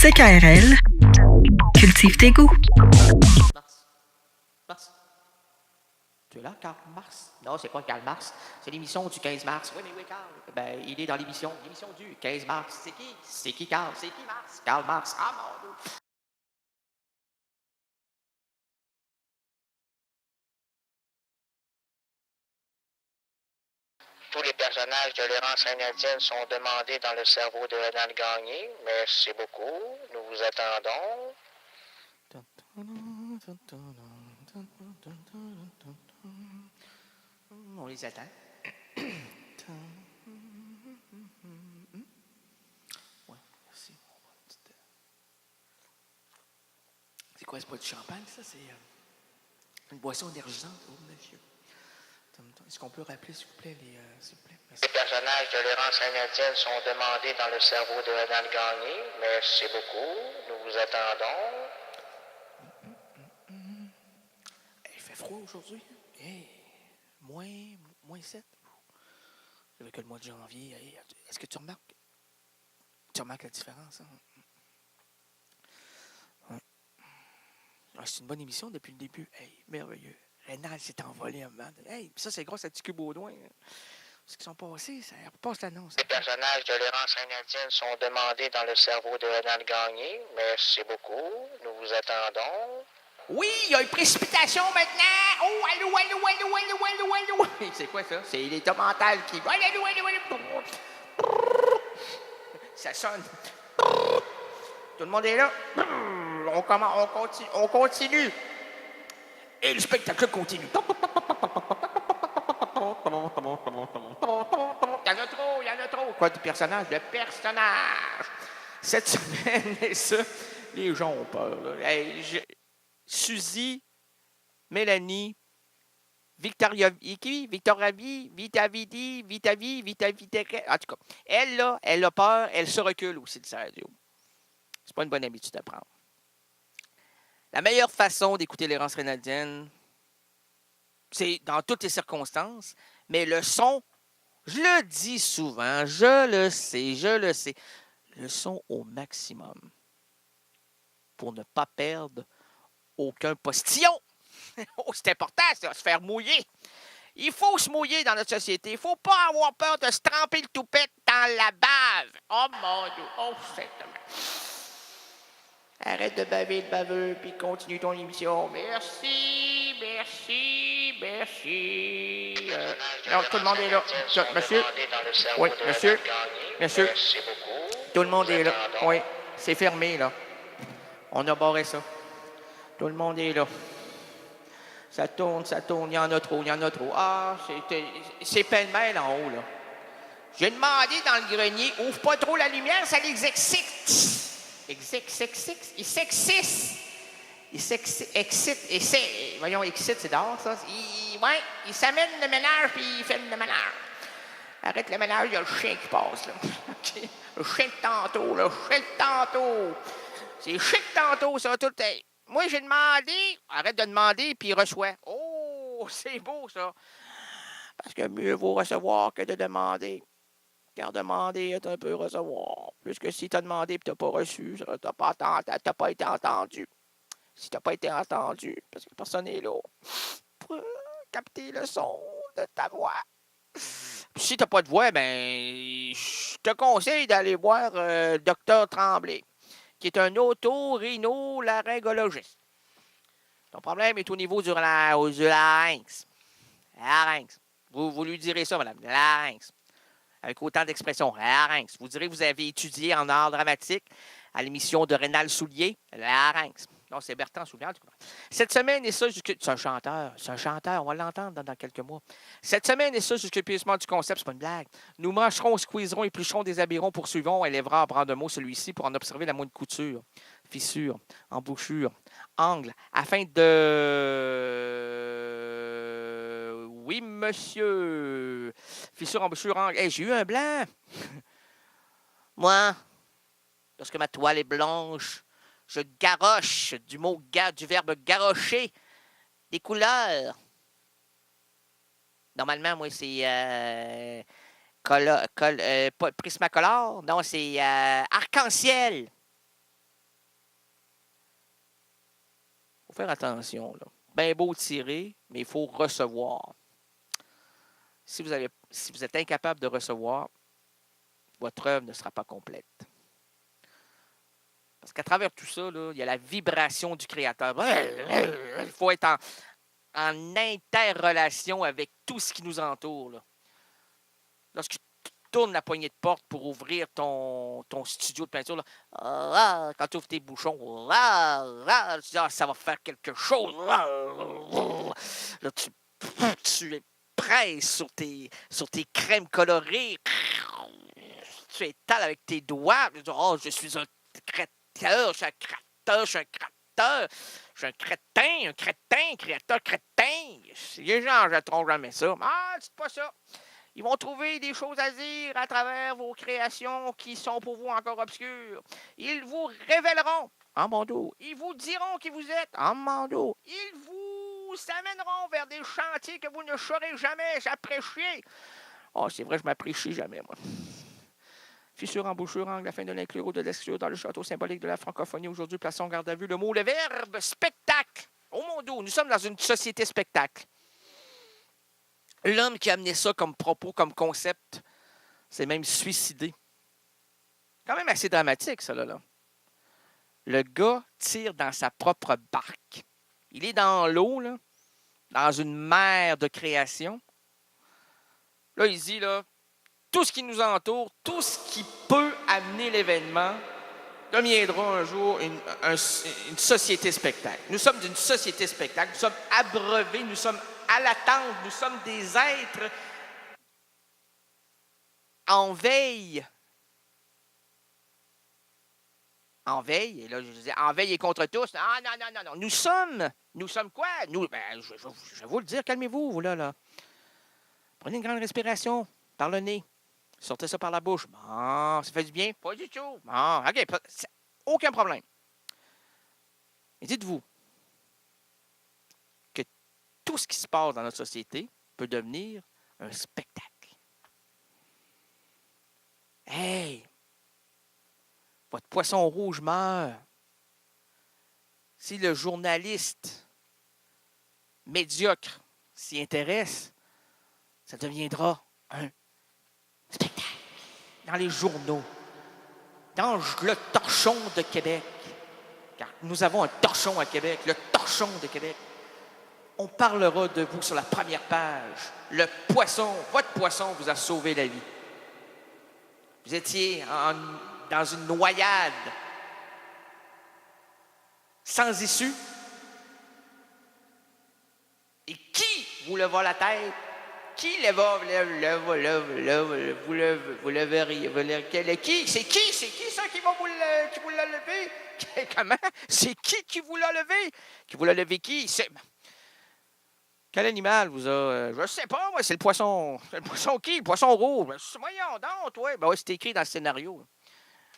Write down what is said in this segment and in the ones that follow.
CKRL, cultive tes goûts. Mars. Tu es là, Karl Marx? Non, c'est pas Karl Marx. C'est l'émission du 15 mars. Oui, mais oui, Karl. Ben, il est dans l'émission du 15 mars. C'est qui? C'est qui, Karl? C'est qui, Marx? Karl Marx. Ah, mon Dieu. Tous les personnages de l'errance indienne sont demandés dans le cerveau de Rénal Gagné. Merci beaucoup. Nous vous attendons. On les attend. Ouais, merci. C'est quoi, c'est pas du champagne, ça? C'est une boisson énergisante, oh, monsieur. Est-ce qu'on peut rappeler, s'il vous plaît, s'il vous plaît? Merci. Les personnages de l'errance indienne sont demandés dans le cerveau de Rénal Gagné. Merci beaucoup. Nous vous attendons. Il fait froid aujourd'hui. Hey, moins 7. Avec le mois de janvier. Hey, est-ce que tu remarques la différence? Hein? Ouais. Ah, c'est une bonne émission depuis le début. Hey, merveilleux. Rénal s'est envolé un moment. Hey, ça, c'est grâce à Ticu Baudouin. Ce qui sont passés, ça passe l'annonce. Les personnages de l'errance indienne sont demandés dans le cerveau de Rénal Gagné. Merci beaucoup. Nous vous attendons. Oui, il y a une précipitation maintenant. Oh, allô. C'est quoi ça? C'est l'état mental qui... Allô. Ça sonne. Tout le monde est là. On continue. Et le spectacle continue. Il y en a trop. Quoi, du personnage? Le personnage. Cette semaine, et ça, les gens ont peur. Là. Hey, Suzy, Mélanie, Victoria Vitavi, en tout cas, elle, là, elle a peur, elle se recule aussi de sa radio. C'est pas une bonne habitude à prendre. La meilleure façon d'écouter l'errance rénalienne, c'est dans toutes les circonstances, mais le son, je le dis souvent, je le sais, le son au maximum pour ne pas perdre aucun postillon. Oh, c'est important, ça, se faire mouiller. Il faut se mouiller dans notre société. Il ne faut pas avoir peur de se tremper le toupette dans la bave. Oh, mon Dieu. Oh, c'est dommage. Arrête de baver le baveux, puis continue ton émission. Merci. Non, tout le monde est là. Monsieur? Oui, monsieur? Tout le monde est là. Oui, c'est fermé, là. On a barré ça. Tout le monde est là. Ça tourne. Il y en a trop. Ah, c'est pêle-mêle en haut, là. J'ai demandé dans le grenier, ouvre pas trop la lumière, ça les excite. Il excite, c'est dehors, ça. Il s'amène le ménage, puis il fait le ménage. Arrête le ménage, il y a le chien qui passe, là. Le chien de tantôt. C'est chic tantôt, ça, tout est... Moi, j'ai demandé, arrête de demander, puis il reçoit. Oh, c'est beau, ça. Parce que mieux vaut recevoir que de demander. Car demander est un peu recevoir. Puisque si tu as demandé et tu n'as pas reçu, tu n'as pas été entendu. Si tu n'as pas été entendu, parce que personne n'est là pour capter le son de ta voix. Puis si tu n'as pas de voix, ben, je te conseille d'aller voir Dr Tremblay, qui est un otorhinolaryngologiste. Ton problème est au niveau du larynx. Larynx. Vous lui direz ça, madame. Larynx. Avec autant d'expressions. Larynx. Vous direz que vous avez étudié en art dramatique à l'émission de Rénal Soulier. Larynx. Non, c'est Bertrand Soulier. Cette semaine, et ça jusqu'à... C'est un chanteur. On va l'entendre dans quelques mois. Cette semaine, et ça jusqu'à l'épuisement du concept, c'est pas une blague. Nous mâcherons, squeezerons, éplucherons, déshabillerons, poursuivons, élèverons, en prendre un mot celui-ci pour en observer la moindre couture, fissure, embouchure, angle, afin de... Oui, monsieur. Fissure, embouchure, angle. Hey, j'ai eu un blanc. Moi, lorsque ma toile est blanche, je garoche du verbe garrocher des couleurs. Normalement, moi, c'est Prismacolor. Non, c'est arc-en-ciel. faire attention, là. Bien beau tirer, mais il faut recevoir. Si vous êtes incapable de recevoir, votre œuvre ne sera pas complète. Parce qu'à travers tout ça, là, il y a la vibration du créateur. Il faut être en interrelation avec tout ce qui nous entoure, là. Lorsque tu tournes la poignée de porte pour ouvrir ton studio de peinture, là, quand tu ouvres tes bouchons, tu dis, ça va faire quelque chose. Là, tu es presses sur tes crèmes colorées. Tu étales avec tes doigts. Tu dis, je suis un créateur, je suis un créateur, je suis un créateur. Je suis un crétin, créateur, crétin. Les gens ne jetteront jamais ça. Ah, dites pas ça. Ils vont trouver des choses à dire à travers vos créations qui sont pour vous encore obscures. Ils vous révéleront en mon dos. Ils vous diront qui vous êtes en mon dos. Ils vous amèneront vers des chantiers que vous ne saurez jamais s'apprécier. Oh, c'est vrai, je m'apprécie jamais, moi. Fissure, embouchure, angle, la fin de l'inclure ou de l'exclure dans le château symbolique de la francophonie. Aujourd'hui, plaçons en garde à vue le mot, le verbe, spectacle. Oh mon dos, nous sommes dans une société spectacle. L'homme qui a amené ça comme propos, comme concept, s'est même suicidé. Quand même assez dramatique, ça, là. Le gars tire dans sa propre barque. Il est dans l'eau, là, dans une mer de création. Là, il dit, là, tout ce qui nous entoure, tout ce qui peut amener l'événement, deviendra un jour une société spectacle. Nous sommes d'une société spectacle, nous sommes abreuvés, nous sommes à l'attente, nous sommes des êtres en veille. En veille, et là je disais en veille et contre tous. Ah non. Nous sommes quoi? Nous, je vais vous le dire, calmez-vous, vous là. Prenez une grande respiration par le nez. Sortez ça par la bouche. Bon, ça fait du bien? Pas du tout. Bon, OK, aucun problème. Et dites-vous que tout ce qui se passe dans notre société peut devenir un spectacle. Hey! Votre poisson rouge meurt. Si le journaliste médiocre s'y intéresse, ça deviendra un spectacle. Dans les journaux, dans le torchon de Québec, car nous avons un torchon à Québec, le torchon de Québec, on parlera de vous sur la première page. Le poisson, votre poisson vous a sauvé la vie. Vous étiez dans une noyade sans issue. Et qui vous leva la tête? Qui vous leveriez? Qui? C'est qui ça qui vous l'a levé? Comment? C'est qui vous l'a levé? Qui vous l'a levé qui? Quel animal vous a... je sais pas, moi, c'est le poisson. C'est le poisson qui? Le poisson rouge. Voyons donc, toi. Ben oui, c'est écrit dans le scénario.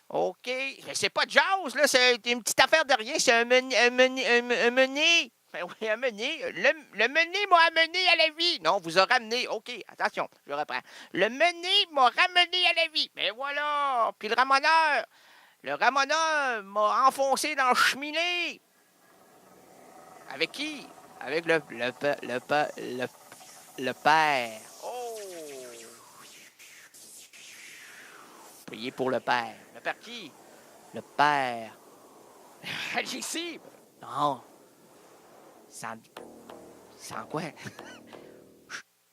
OK. Mais c'est pas de jazz, là. C'est une petite affaire de rien. C'est un mené. Ben oui, un mené. Le mené m'a amené à la vie. Non, vous a ramené. OK, attention, je reprends. Le mené m'a ramené à la vie. Mais voilà. Puis le ramoneur m'a enfoncé dans la cheminée. Avec qui? Avec le père. Oh! Priez pour le père. Le père qui? Le père. Ici? Non. Sans quoi?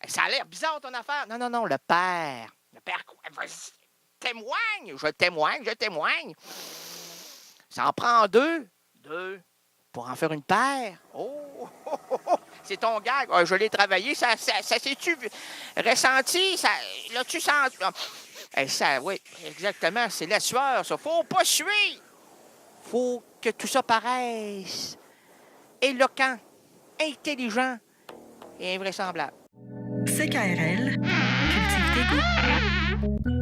Ça a l'air bizarre, ton affaire. Non, le père. Le père quoi? Témoigne. Je témoigne. Ça en prend deux. Pour en faire une paire. Oh! C'est ton gag. Je l'ai travaillé. Ça s'est-tu ressenti? L'as-tu senti? Ça, oui, exactement. C'est la sueur, ça. Faut pas suer. Faut que tout ça paraisse éloquent, intelligent et invraisemblable. CKRL, cultive tes goûts.